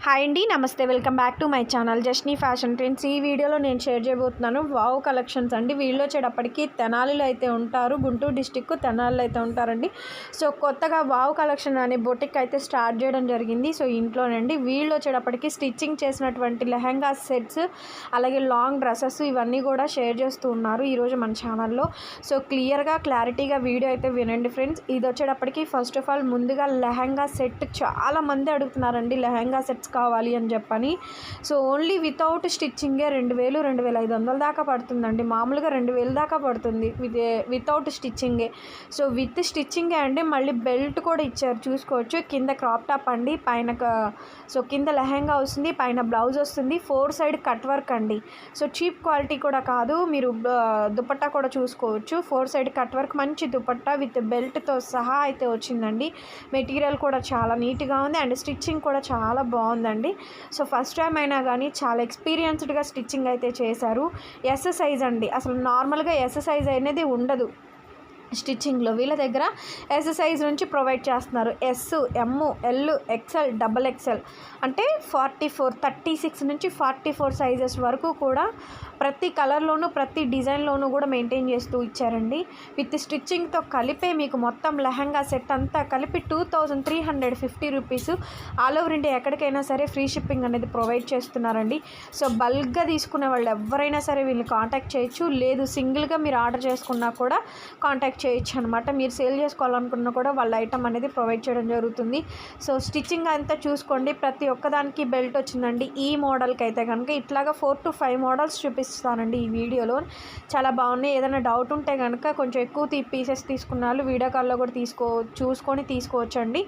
Hi అండి, నమస్తే. Welcome back to my channel Jasni fashion trends. ఈ వీడియోలో నేను షేర్ చేయబోతున్నాను వావ్ కలెక్షన్స్ అండి. వీళ్ళు వచ్చేటప్పటికి తెనాలిలో అయితే ఉంటారు, గుంటూరు డిస్టిక్ తెనాలిలో అయితే ఉంటారండి. సో కొత్తగా వావ్ కలెక్షన్ అనే బొటిక్ అయితే స్టార్ట్ చేయడం జరిగింది. సో ఇంట్లోనండి వీళ్ళు వచ్చేటప్పటికి స్టిచ్చింగ్ చేసినటువంటి లెహంగా సెట్స్, అలాగే లాంగ్ డ్రెస్సెస్ ఇవన్నీ కూడా షేర్ చేస్తూ ఉన్నారు ఈరోజు మన ఛానల్లో. సో క్లారిటీగా వీడియో అయితే వినండి ఫ్రెండ్స్. ఇది వచ్చేటప్పటికి ఫస్ట్ ఆఫ్ ఆల్ ముందుగా లెహంగా సెట్ చాలామంది అడుగుతున్నారండి, లెహంగా సెట్స్ కావాలి అని చెప్పని. సో ఓన్లీ వితౌట్ స్టిచ్చింగే 2000 2500 దాకా పడుతుందండి. మామూలుగా 2000 దాకా పడుతుంది వితౌట్ స్టిచ్చింగే. సో విత్ స్టిచ్చింగే అండి. మళ్ళీ బెల్ట్ కూడా ఇచ్చారు, చూసుకోవచ్చు. కింద క్రాప్ టాప్ అండి, పైన సో కింద లెహంగా వస్తుంది, పైన బ్లౌజ్ వస్తుంది, 4 సైడ్ కట్ వర్క్ అండి. సో చీప్ క్వాలిటీ కూడా కాదు, మీరు దుపట్టా కూడా చూసుకోవచ్చు. 4 సైడ్ కట్ వర్క్, మంచి దుపట్టా విత్ బెల్ట్తో సహా అయితే వచ్చిందండి. మెటీరియల్ కూడా చాలా నీట్గా ఉంది అండ్ స్టిచ్చింగ్ కూడా చాలా బాగుందండి. సో ఫస్ట్ టైం అయినా కానీ చాలా ఎక్స్పీరియన్స్డ్గా స్టిచ్చింగ్ అయితే చేశారు. ఎస్ సైజ్ అండి, అసలు నార్మల్గా ఎస్ సైజ్ అనేది ఉండదు స్టిచ్చింగ్లో. వీళ్ళ దగ్గర ఎస్ సైజ్ నుంచి ప్రొవైడ్ చేస్తున్నారు. ఎస్, ఎమ్, ఎల్, ఎక్సెల్, XXL అంటే 44, 36 నుంచి 44 సైజెస్ వరకు కూడా ప్రతి కలర్లోనూ ప్రతి డిజైన్లోనూ కూడా మెయింటైన్ చేస్తూ ఇచ్చారండి. విత్ స్టిచ్చింగ్తో కలిపే మీకు మొత్తం లెహంగా సెట్ అంతా కలిపి 2350 రూపీస్. ఆల్ ఓవర్ ఇండియా ఎక్కడికైనా సరే ఫ్రీ షిప్పింగ్ అనేది ప్రొవైడ్ చేస్తున్నారండి. సో బల్క్గా తీసుకునే వాళ్ళు ఎవరైనా సరే వీళ్ళని కాంటాక్ట్ చేయొచ్చు, లేదు సింగిల్గా మీరు ఆర్డర్ చేసుకున్నా కూడా కాంటాక్ట్ చేయొచ్చు అనమాట. మీరు సేల్ చేసుకోవాలనుకున్నా కూడా వాళ్ళ ఐటమ్ అనేది ప్రొవైడ్ చేయడం జరుగుతుంది. సో స్టిచ్చింగ్ అంతా చూసుకోండి, ప్రతి ఒక్కదానికి బెల్ట్ వచ్చిందండి. ఈ మోడల్కి అయితే కనుక ఇట్లాగా 4 to 5 మోడల్స్ చూపిస్తానండి ఈ వీడియోలో. చాలా బాగున్నాయి. ఏదైనా డౌట్ ఉంటే కనుక కొంచెం ఎక్కువ పీసెస్ తీసుకున్న వాళ్ళు వీడియో కాల్లో కూడా చూసుకొని తీసుకోవచ్చండి.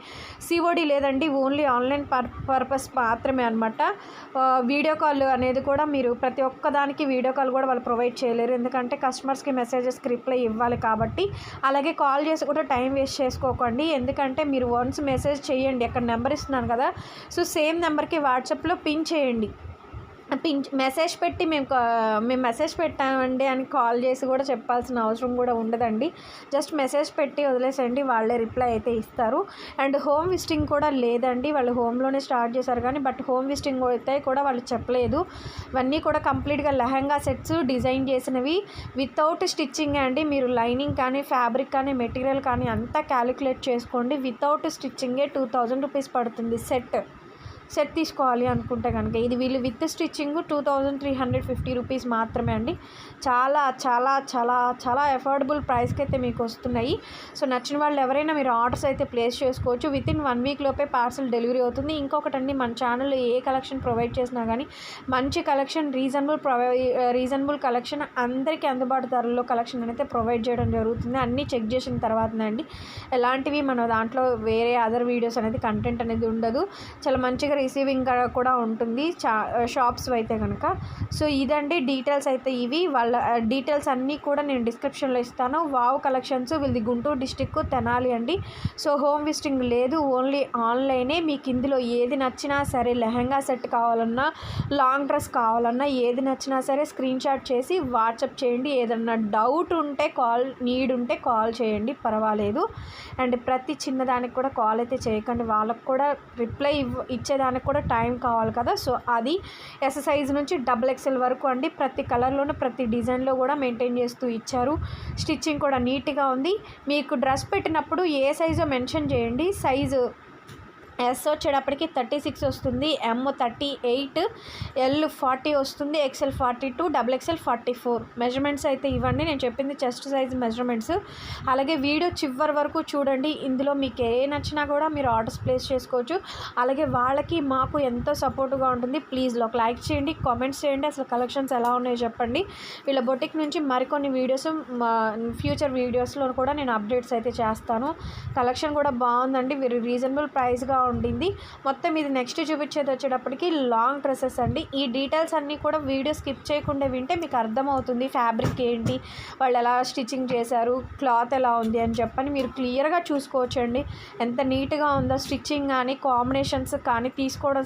సిఓడి లేదండి, ఓన్లీ ఆన్లైన్ పర్పస్ మాత్రమే అనమాట. వీడియో కాల్ అనేది కూడా మీరు ప్రతి ఒక్కదానికి వీడియో కాల్ కూడా వాళ్ళు ప్రొవైడ్ చేయలేరు, ఎందుకంటే కస్టమర్స్కి మెసేజెస్కి రిప్లై ఇవ్వాలి కాబట్టి. అలాగే కాల్ చేసి కూడా టైం వేస్ట్ చేసుకోకండి, ఎందుకంటే మీరు వన్స్ మెసేజ్ చేయండి, అక్కడ నెంబర్ ఇస్తున్నాను కదా, సో సేమ్ నెంబర్కి వాట్సాప్లో పిన్ చేయండి. మెసేజ్ పెట్టి మేము మెసేజ్ పెట్టామండి అని కాల్ చేసి కూడా చెప్పాల్సిన అవసరం కూడా ఉండదండి. జస్ట్ మెసేజ్ పెట్టి వదిలేసేయండి, వాళ్ళే రిప్లై అయితే ఇస్తారు. అండ్ హోమ్ విజిటింగ్ కూడా లేదండి, వాళ్ళు హోమ్లోనే స్టార్ట్ చేశారు కానీ బట్ హోమ్ విజిటింగ్ అయితే కూడా వాళ్ళు చెప్పలేదు. ఇవన్నీ కూడా కంప్లీట్గా లెహంగా సెట్స్ డిజైన్ చేసినవి వితౌట్ స్టిచ్చింగ్ అండి. మీరు లైనింగ్ కానీ ఫ్యాబ్రిక్ కానీ మెటీరియల్ కానీ అంతా క్యాలిక్యులేట్ చేసుకోండి. వితౌట్ స్టిచ్చింగే 2000 రూపీస్ పడుతుంది సెట్ తీసుకోవాలి అనుకుంటే కనుక. ఇది వీళ్ళు విత్ స్టిచ్చింగ్ 2350 రూపీస్ మాత్రమే అండి. చాలా చాలా చాలా చాలా అఫోర్డబుల్ ప్రైస్కి అయితే మీకు వస్తున్నాయి. సో నచ్చిన వాళ్ళు ఎవరైనా మీరు ఆర్డర్స్ అయితే ప్లేస్ చేసుకోవచ్చు. వితిన్ 1 వీక్ లోపే పార్సల్ డెలివరీ అవుతుంది. ఇంకొకటండి, మన ఛానల్లో ఏ కలెక్షన్ ప్రొవైడ్ చేసినా కానీ మంచి కలెక్షన్, రీజనబుల్ కలెక్షన్, అందరికీ అందుబాటు ధరల్లో కలెక్షన్ అయితే ప్రొవైడ్ చేయడం జరుగుతుంది. అన్నీ చెక్ చేసిన తర్వాతనే అండి. ఎలాంటివి మన దాంట్లో వేరే అదర్ వీడియోస్ అనేది కంటెంట్ అనేది ఉండదు. చాలా మంచిగా రిసీవింగ్ కూడా ఉంటుంది షాప్స్ అయితే కనుక. సో ఇదండి డీటెయిల్స్ అయితే ఇవి. వాళ్ళ డీటెయిల్స్ అన్నీ కూడా నేను డిస్క్రిప్షన్లో ఇస్తాను. వావ్ కలెక్షన్స్ వీళ్ళది గుంటూరు డిస్టిక్ తెనాలి అండి. సో హోమ్ విజిటింగ్ లేదు, ఓన్లీ ఆన్లైనే. మీకు ఇందులో ఏది నచ్చినా సరే, లెహంగా సెట్ కావాలన్నా, లాంగ్ డ్రెస్ కావాలన్నా, ఏది నచ్చినా సరే స్క్రీన్ షాట్ చేసి వాట్సాప్ చేయండి. ఏదన్నా డౌట్ ఉంటే నీడ్ ఉంటే కాల్ చేయండి, పర్వాలేదు. అండ్ ప్రతి చిన్నదానికి కూడా కాల్ అయితే చేయకండి, వాళ్ళకు కూడా రిప్లై ఇచ్చేదానికి కూడా టైం కావాలి కదా. సో అది ఎస్ సైజ్ నుంచి XXL వరకు అండి. ప్రతి కలర్లోనూ ప్రతి డిజైన్లో కూడా మెయింటైన్ చేస్తూ ఇచ్చారు. స్టిచ్చింగ్ కూడా నీట్గా ఉంది. మీకు డ్రెస్ పెట్టినప్పుడు ఏ సైజో మెన్షన్ చేయండి. సైజు ఎస్ వచ్చేటప్పటికి 36 వస్తుంది, ఎమ్ 38, ఎల్ 40 వస్తుంది, XL 42, XXL 44 మెజర్మెంట్స్ అయితే ఇవ్వండి. నేను చెప్పింది చెస్ట్ సైజ్ మెజర్మెంట్స్. అలాగే వీడియో చివరి వరకు చూడండి, ఇందులో మీకు ఏ నచ్చినా కూడా మీరు ఆర్డర్స్ ప్లేస్ చేసుకోవచ్చు. అలాగే వాళ్ళకి మాకు ఎంతో సపోర్ట్గా ఉంటుంది. ప్లీజ్ ఒక లైక్ చేయండి, కామెంట్స్ చేయండి, అసలు కలెక్షన్స్ ఎలా ఉన్నాయో చెప్పండి. వీళ్ళ బొటిక్ నుంచి మరికొన్ని వీడియోస్ ఫ్యూచర్ వీడియోస్లో కూడా నేను అప్డేట్స్ అయితే చేస్తాను. కలెక్షన్ కూడా బాగుందండి, రీజనబుల్ ప్రైస్గా ఉండింది. మొత్తం ఇది నెక్స్ట్ చూపించేది వచ్చేటప్పటికి లాంగ్ డ్రెస్సెస్ అండి. ఈ డీటెయిల్స్ అన్నీ కూడా వీడియో స్కిప్ చేయకుండా వింటే మీకు అర్థమవుతుంది. ఫ్యాబ్రిక్ ఏంటి, వాళ్ళు ఎలా స్టిచ్చింగ్ చేశారు, క్లాత్ ఎలా ఉంది అని చెప్పని మీరు క్లియర్గా చూసుకోవచ్చండి. ఎంత నీట్గా ఉందో స్టిచ్చింగ్ కానీ, కాంబినేషన్స్ కానీ, తీసుకోవడం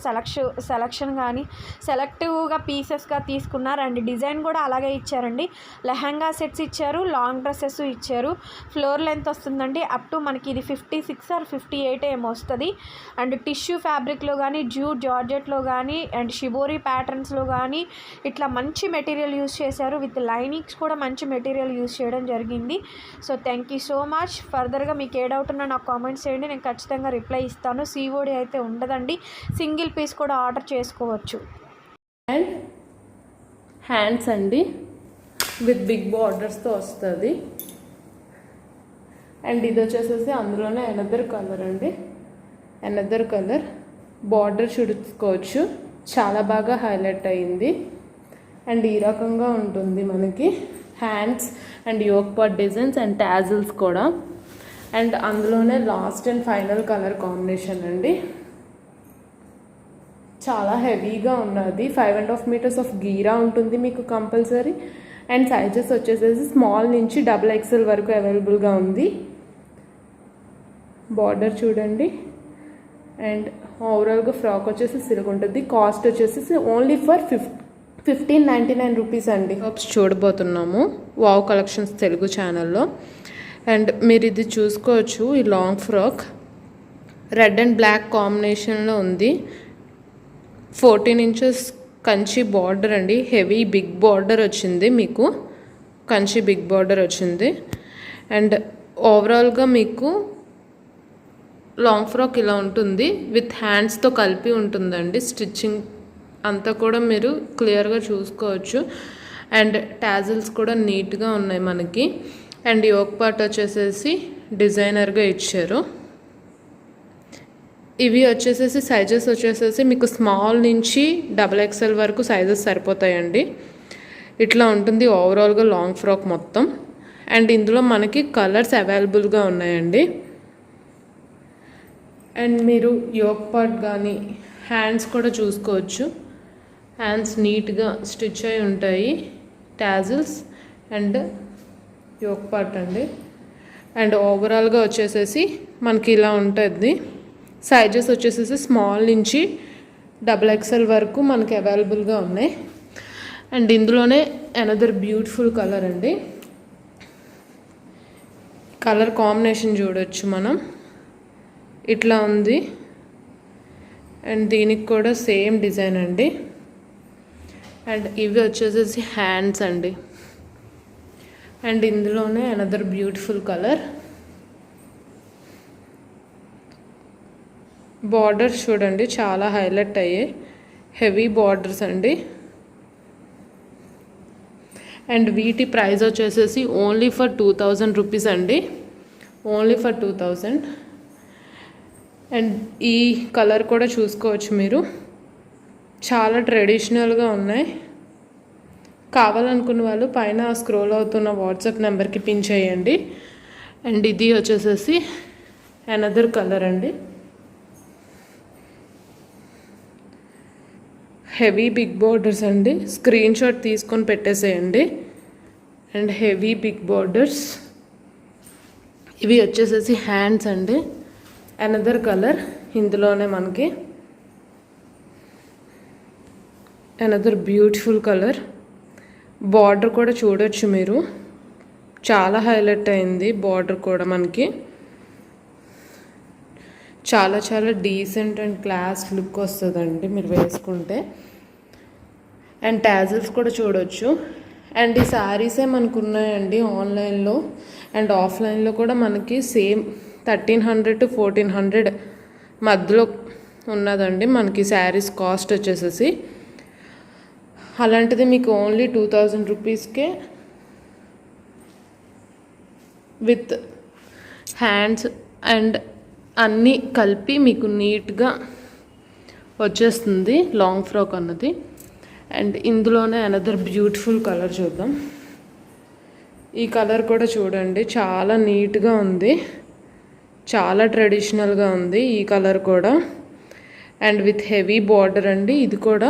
సెలక్షన్ కానీ సెలెక్టివ్గా పీసెస్గా తీసుకున్నారు. అండ్ డిజైన్ కూడా అలాగే ఇచ్చారండి. లెహంగా సెట్స్ ఇచ్చారు, లాంగ్ డ్రెస్సెస్ ఇచ్చారు. ఫ్లోర్ లెంత్ వస్తుందండి అప్ టు మనకి ఇది 56 or 58 ఏమో వస్తుంది. అండ్ టిష్యూ ఫ్యాబ్రిక్లో కానీ జ్యూట్ జార్జెట్లో కానీ అండ్ షిబోరి ప్యాటర్న్స్లో కానీ ఇట్లా మంచి మెటీరియల్ యూస్ చేశారు. విత్ లైనింగ్స్ కూడా మంచి మెటీరియల్ యూస్ చేయడం జరిగింది. So thank you so much. ఫర్దర్గా మీకు ఏ డౌట్ ఉన్నా నాకు కామెంట్స్ చేయండి, నేను ఖచ్చితంగా రిప్లై ఇస్తాను. COD అయితే ఉండదండి, సింగిల్ పీస్ కూడా ఆర్డర్ చేసుకోవచ్చు. అండ్ హ్యాండ్స్ అండి విత్ బిగ్ బార్డర్స్తో వస్తుంది. అండ్ ఇది వచ్చేసేసి అందులోనే అనదర్ కలర్ అండి, అనదర్ కలర్ బార్డర్ చూసుకోవచ్చు, చాలా బాగా హైలైట్ అయ్యింది. అండ్ ఈ రకంగా ఉంటుంది మనకి hands and yoke part designs and tassels కూడా. అండ్ అందులోనే last and final colour combination అండి, చాలా హెవీగా ఉన్నది. 5.5 మీటర్స్ ఆఫ్ గీరా ఉంటుంది మీకు కంపల్సరీ. అండ్ సైజెస్ వచ్చేసేసి స్మాల్ నుంచి XXL వరకు అవైలబుల్గా ఉంది. బార్డర్ చూడండి. అండ్ ఓవరాల్గా ఫ్రాక్ వచ్చేసి సిల్క్ ఉంటుంది. కాస్ట్ వచ్చేసి ఓన్లీ ఫర్ 1599 రూపీస్ అండి. టాప్స్ చూడబోతున్నాము వావ్ కలెక్షన్స్ తెలుగు ఛానల్లో. అండ్ మీరు ఇది చూసుకోవచ్చు, ఈ long frock red and black కాంబినేషన్లో ఉంది. 14 ఇంచెస్ కంచి బార్డర్ అండి, హెవీ బిగ్ బార్డర్ వచ్చింది మీకు, కంచి బిగ్ బార్డర్ వచ్చింది. అండ్ ఓవరాల్గా మీకు లాంగ్ ఫ్రాక్ ఇలా ఉంటుంది, విత్ హ్యాండ్స్తో కలిపి ఉంటుందండి. స్టిచ్చింగ్ అంతా కూడా మీరు క్లియర్గా చూసుకోవచ్చు. అండ్ టాజిల్స్ కూడా నీట్గా ఉన్నాయి మనకి. అండ్ యోక్ పార్ట్ వచ్చేసేసి డిజైనర్గా ఇచ్చారు. ఇవి వచ్చేసేసి సైజెస్ వచ్చేసేసి మీకు స్మాల్ నుంచి XXL వరకు సైజెస్ సరిపోతాయండి. ఇట్లా ఉంటుంది ఓవరాల్గా లాంగ్ ఫ్రాక్ మొత్తం. అండ్ ఇందులో మనకి కలర్స్ అవైలబుల్గా ఉన్నాయండి. అండ్ మీరు యోక్ పార్ట్ కానీ హ్యాండ్స్ కూడా చూసుకోవచ్చు, హ్యాండ్స్ నీట్గా స్టిచ్ అయి ఉంటాయి. టాజిల్స్ అండ్ యోక్ పార్ట్ అండి. అండ్ ఓవరాల్గా వచ్చేసేసి మనకి ఇలా ఉంటుంది. సైజెస్ వచ్చేసేసి స్మాల్ నుంచి XXL వరకు మనకి అవైలబుల్గా ఉన్నాయి. అండ్ ఇందులోనే అనదర్ బ్యూటిఫుల్ కలర్ అండి, కలర్ కాంబినేషన్ చూడొచ్చు మనం, ఇట్లా ఉంది. అండ్ దీనికి కూడా సేమ్ డిజైన్ అండి. అండ్ ఇవి వచ్చేసేసి హ్యాండ్స్ అండి. అండ్ ఇందులోనే అనదర్ బ్యూటిఫుల్ కలర్. బార్డర్స్ చూడండి చాలా హైలైట్ అయ్యాయి, హెవీ బార్డర్స్ అండి. అండ్ వీటి ప్రైస్ వచ్చేసేసి ఓన్లీ ఫర్ 2000 రూపీస్ అండి, ఓన్లీ ఫర్ 2000. అండ్ ఈ కలర్ కూడా చూసుకోవచ్చు మీరు, చాలా ట్రెడిషనల్గా ఉన్నాయి. కావాలనుకున్న వాళ్ళు పైన స్క్రోల్ అవుతున్న వాట్సాప్ నెంబర్కి పిన్ చేయండి. అండ్ ఇది వచ్చేసేసి అనదర్ కలర్ అండి, హెవీ బిగ్ బార్డర్స్ అండి. స్క్రీన్ షాట్ తీసుకొని పెట్టేసేయండి. And heavy big borders. ఇవి వచ్చేసేసి హ్యాండ్స్ అండి, అనదర్ కలర్. ఇందులోనే మనకి అనదర్ బ్యూటిఫుల్ కలర్. బార్డర్ కూడా చూడొచ్చు మీరు, చాలా హైలైట్ అయింది బార్డర్ కూడా మనకి. చాలా చాలా డీసెంట్ అండ్ క్లాస్ లుక్ వస్తుందండి మీరు వేసుకుంటే. అండ్ టాజిల్స్ కూడా చూడొచ్చు. అండ్ ఈ శారీసే మనకు ఉన్నాయండి ఆన్లైన్లో అండ్ ఆఫ్లైన్లో కూడా మనకి సేమ్ 1300 to 1400 మధ్యలో ఉన్నదండి మనకి శారీస్ కాస్ట్ వచ్చేసేసి. అలాంటిది మీకు ఓన్లీ 2000 రూపీస్కే విత్ హ్యాండ్స్ అండ్ అన్నీ కలిపి మీకు నీట్గా వచ్చేస్తుంది లాంగ్ ఫ్రాక్ అన్నది. అండ్ ఇందులోనే అనదర్ బ్యూటిఫుల్ కలర్ చూద్దాం. ఈ కలర్ కూడా చూడండి చాలా నీట్గా ఉంది, చాలా ట్రెడిషనల్గా ఉంది ఈ కలర్ కూడా. అండ్ విత్ హెవీ బార్డర్ అండి. ఇది కూడా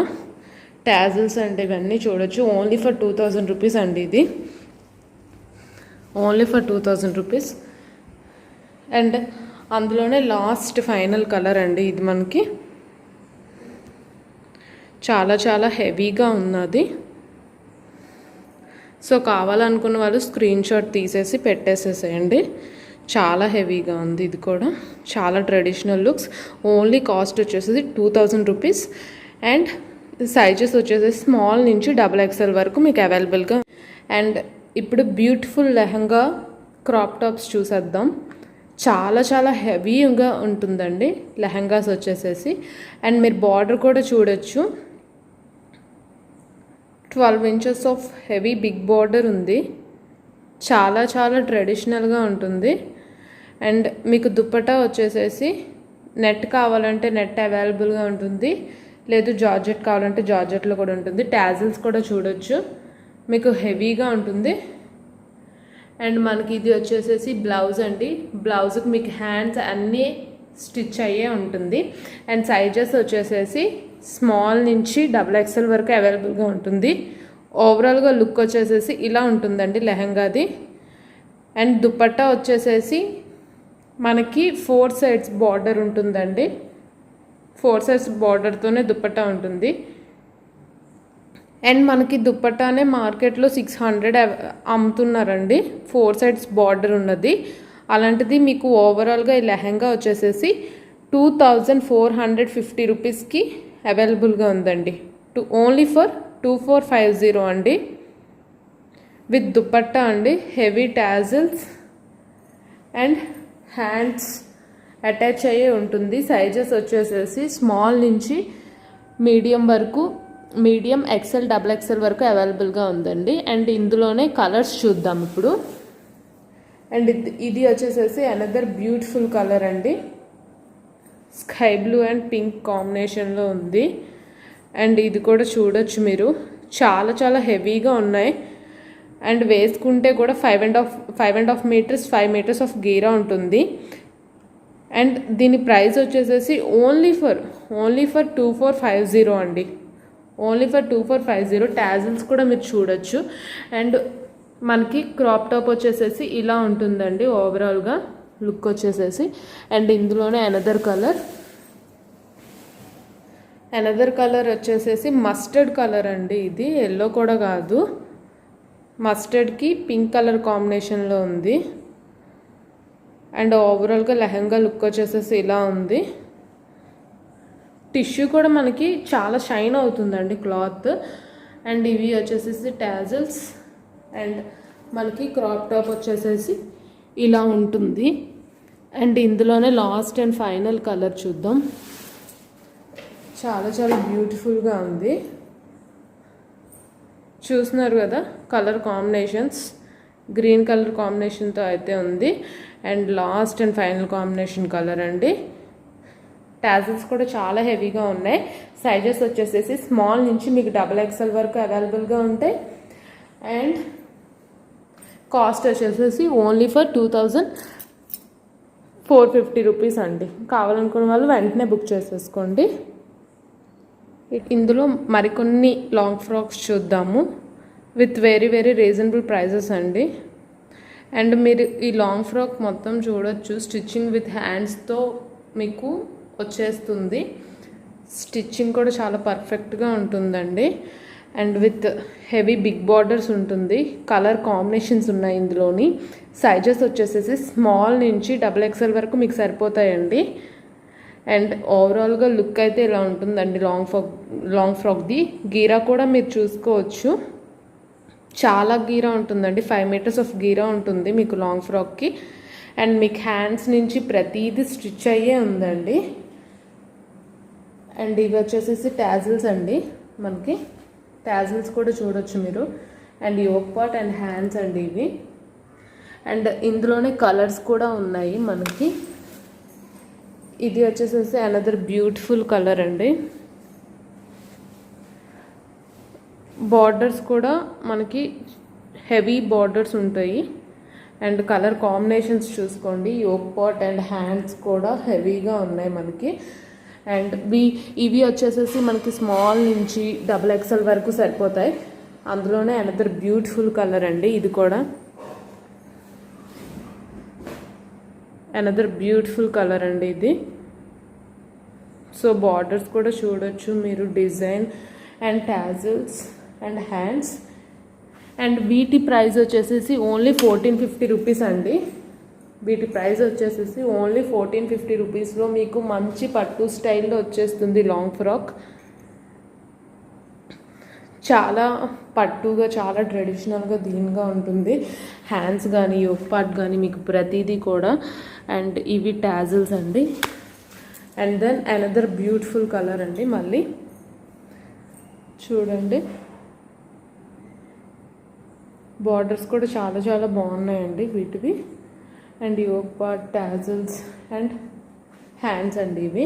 టాజిల్స్ అండ్ ఇవన్నీ చూడొచ్చు. ఓన్లీ ఫర్ 2000 రూపీస్ అండి, ఇది ఓన్లీ ఫర్ 2000 రూపీస్. అండ్ అందులోనే లాస్ట్ ఫైనల్ కలర్ అండి ఇది మనకి. చాలా చాలా హెవీగా ఉన్నది. సో కావాలనుకున్న వాళ్ళు స్క్రీన్ షాట్ తీసేసి పెట్టేసేసేయండి. చాలా హెవీగా ఉంది. ఇది కూడా చాలా ట్రెడిషనల్ లుక్స్. ఓన్లీ కాస్ట్ వచ్చేసి 2000 రూపీస్. అండ్ సైజెస్ వచ్చేసి స్మాల్ నుంచి XXL వరకు మీకు అవైలబుల్గా. అండ్ ఇప్పుడు బ్యూటిఫుల్ లెహంగా క్రాప్ టాప్స్ చూసేద్దాం. చాలా చాలా హెవీగా ఉంటుందండి లెహంగాస్ వచ్చేసేసి. అండ్ మీరు బార్డర్ కూడా చూడొచ్చు, 12 inches of heavy big border ఉంది. చాలా చాలా ట్రెడిషనల్గా ఉంటుంది. అండ్ మీకు దుప్పటా వచ్చేసేసి నెట్ కావాలంటే నెట్ అవైలబుల్గా ఉంటుంది, లేదు జార్జెట్ కావాలంటే జార్జెట్లో కూడా ఉంటుంది. టాజిల్స్ కూడా చూడొచ్చు, మీకు హెవీగా ఉంటుంది. అండ్ మనకి ఇది వచ్చేసేసి బ్లౌజ్ అండి. బ్లౌజ్కి మీకు హ్యాండ్స్ అన్నీ స్టిచ్ అయ్యే ఉంటుంది. అండ్ సైజెస్ వచ్చేసేసి స్మాల్ నుంచి XXL వరకు అవైలబుల్గా ఉంటుంది. ఓవరాల్గా లుక్ వచ్చేసేసి ఇలా ఉంటుందండి లెహంగాది. అండ్ దుపట్టా వచ్చేసేసి మనకి 4 sides బార్డర్ ఉంటుందండి. 4 sides బార్డర్తోనే దుపట్టా ఉంటుంది. అండ్ మనకి దుప్పట్టానే మార్కెట్లో 600 అమ్ముతున్నారండి, 4 sides బార్డర్ ఉన్నది. అలాంటిది మీకు ఓవరాల్గా ఈ లెహంగా వచ్చేసేసి 2450 రూపీస్కి అవైలబుల్గా ఉందండి. ఓన్లీ ఫర్ 2450 అండి, విత్ దుపట్టా అండి. Heavy tassels and hands attach అయ్యే ఉంటుంది. సైజెస్ వచ్చేసేసి స్మాల్ నుంచి మీడియం వరకు, మీడియం XL XXL వరకు అవైలబుల్గా ఉందండి. అండ్ ఇందులోనే కలర్స్ చూద్దాం ఇప్పుడు. అండ్ ఇది వచ్చేసేసి అనదర్ బ్యూటిఫుల్ కలర్ అండి. స్కై బ్లూ అండ్ పింక్ కాంబినేషన్లో ఉంది. అండ్ ఇది కూడా చూడొచ్చు మీరు, చాలా చాలా హెవీగా ఉన్నాయి. అండ్ వేసుకుంటే కూడా 5.5 meters 5 meters ఆఫ్ గీరా ఉంటుంది. అండ్ దీని ప్రైస్ వచ్చేసేసి ఓన్లీ ఫర్ 2450 అండి. Only for 2450. టాజిల్స్ కూడా మీరు చూడొచ్చు. అండ్ మనకి క్రాప్ టాప్ వచ్చేసేసి ఇలా ఉంటుందండి ఓవరాల్గా లుక్ వచ్చేసేసి. అండ్ ఇందులోనే అనదర్ కలర్ వచ్చేసేసి మస్టర్డ్ కలర్ అండి. ఇది ఎల్లో కూడా కాదు, మస్టర్డ్కి పింక్ కలర్ కాంబినేషన్లో ఉంది. అండ్ ఓవరాల్గా లెహంగా లుక్ వచ్చేసేసి ఇలా ఉంది. టిష్యూ కూడా మనకి చాలా షైన్ అవుతుందండి క్లాత్. అండ్ ఇవి వచ్చేసేసి టాజిల్స్. అండ్ మనకి క్రాప్ టాప్ వచ్చేసేసి ఇలా ఉంటుంది. అండ్ ఇందులోనే లాస్ట్ అండ్ ఫైనల్ కలర్ చూద్దాం. చాలా చాలా బ్యూటిఫుల్గా ఉంది. చూస్తున్నారు కదా కలర్ కాంబినేషన్స్, గ్రీన్ కలర్ కాంబినేషన్తో అయితే ఉంది. And last and final combination colour అండి. టాజిల్స్ కూడా చాలా హెవీగా ఉన్నాయి. సైజెస్ వచ్చేసేసి స్మాల్ నుంచి మీకు XXL వరకు అవైలబుల్గా ఉంటాయి. అండ్ కాస్ట్ వచ్చేసేసి ఓన్లీ ఫర్ 2450 రూపీస్ అండి. కావాలనుకున్న వాళ్ళు వెంటనే బుక్ చేసేసుకోండి. ఇందులో మరికొన్ని లాంగ్ ఫ్రాక్స్ చూద్దాము with very very reasonable prices అండి. అండ్ మీరు ఈ లాంగ్ ఫ్రాక్ మొత్తం చూడొచ్చు, స్టిచ్చింగ్ విత్ హ్యాండ్స్తో మీకు వచ్చేస్తుంది. స్టిచ్చింగ్ కూడా చాలా పర్ఫెక్ట్గా ఉంటుందండి. And with heavy big borders ఉంటుంది. కలర్ కాంబినేషన్స్ ఉన్నాయి ఇందులోని. సైజెస్ వచ్చేసేసి స్మాల్ నుంచి XXL వరకు మీకు సరిపోతాయండి. అండ్ ఓవరాల్గా లుక్ అయితే ఇలా ఉంటుందండి లాంగ్ ఫ్రాక్ది. గీరా కూడా మీరు చూసుకోవచ్చు, చాలా గీరా ఉంటుందండి. 5 meters ఆఫ్ గీరా ఉంటుంది మీకు లాంగ్ ఫ్రాక్కి. అండ్ మీకు హ్యాండ్స్ నుంచి ప్రతిదీ స్టిచ్ అయ్యే ఉందండి. అండ్ ఇవి వచ్చేసేసి టాజిల్స్ అండి. మనకి టాజిల్స్ కూడా చూడొచ్చు మీరు. And yoke part and hands అండి ఇవి. అండ్ ఇందులోనే కలర్స్ కూడా ఉన్నాయి మనకి. ఇది వచ్చేసేసి అనదర్ బ్యూటిఫుల్ కలర్ అండి. బార్డర్స్ కూడా మనకి హెవీ బార్డర్స్ ఉంటాయి. అండ్ కలర్ కాంబినేషన్స్ చూసుకోండి. యోక్ పార్ట్ అండ్ హ్యాండ్స్ కూడా హెవీగా ఉన్నాయి మనకి. అండ్ ఇవి వచ్చేసేసి మనకి స్మాల్ నుంచి XXL వరకు సరిపోతాయి. అందులోనే అనదర్ బ్యూటిఫుల్ కలర్ అండి. ఇది కూడా అనదర్ బ్యూటిఫుల్ కలర్ అండి ఇది. సో బార్డర్స్ కూడా చూడొచ్చు మీరు, design and tassels and hands. And వీటి ప్రైస్ వచ్చేసేసి ఓన్లీ 1450 రూపీస్ అండి. వీటి ప్రైస్ వచ్చేసేసి ఓన్లీ 1450 రూపీస్లో మీకు మంచి పట్టు స్టైల్లో వచ్చేస్తుంది లాంగ్ ఫ్రాక్. చాలా పట్టుగా, చాలా ట్రెడిషనల్గా దీనిగా ఉంటుంది. హ్యాండ్స్ కానీ యోక్ పార్ట్ కానీ మీకు ప్రతిదీ కూడా. అండ్ ఇవి టాజిల్స్ అండి. And then another beautiful colour అండి. మళ్ళీ చూడండి, బార్డర్స్ కూడా చాలా చాలా బాగున్నాయండి వీటివి. And yoke part, tassels and hands అండి ఇవి.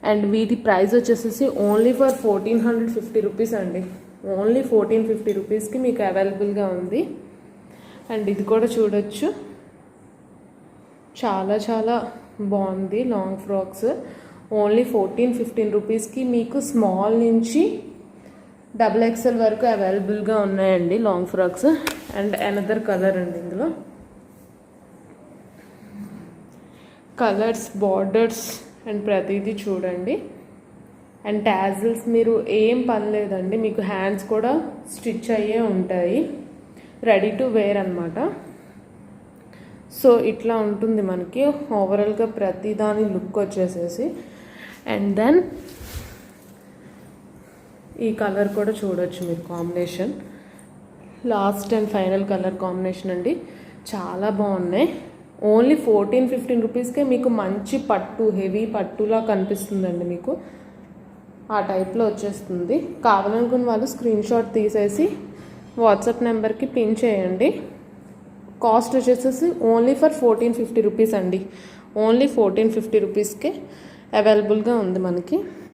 అండ్ వీటి ప్రైస్ వచ్చేసేసి ఓన్లీ ఫర్ 1450 రూపీస్ అండి. ఓన్లీ 1450 రూపీస్కి మీకు అవైలబుల్గా ఉంది. అండ్ ఇది కూడా చూడొచ్చు, చాలా చాలా బాగుంది లాంగ్ ఫ్రాక్స్. ఓన్లీ 14-15 రూపీస్కి మీకు స్మాల్ నుంచి XXL వరకు అవైలబుల్గా ఉన్నాయండి long frocks. And another colour అండి. ఇందులో కలర్స్, బార్డర్స్ అండ్ ప్రతిదీ చూడండి. అండ్ టాజిల్స్ మీరు ఏం పని లేదండి, మీకు హ్యాండ్స్ కూడా స్టిచ్ అయ్యే ఉంటాయి. రెడీ టు వేర్ అనమాట. సో ఇట్లా ఉంటుంది మనకి ఓవరాల్గా ప్రతి దాని లుక్ వచ్చేసేసి. అండ్ దెన్ ఈ కలర్ కూడా చూడొచ్చు మీరు, combination last and final colour combination అండి. చాలా బాగున్నాయి. ఓన్లీ 14-15 రూపీస్కే మీకు మంచి పట్టు, హెవీ పట్టులా కనిపిస్తుందండి. మీకు ఆ టైప్లో వచ్చేస్తుంది. కావాలనుకున్న వాళ్ళు స్క్రీన్ షాట్ తీసేసి వాట్సాప్ నెంబర్కి పిన్ చేయండి. కాస్ట్ వచ్చేసేసి ఓన్లీ ఫర్ 1450 రూపీస్ అండి. ఓన్లీ 1450 రూపీస్కే అవైలబుల్గా ఉంది మనకి.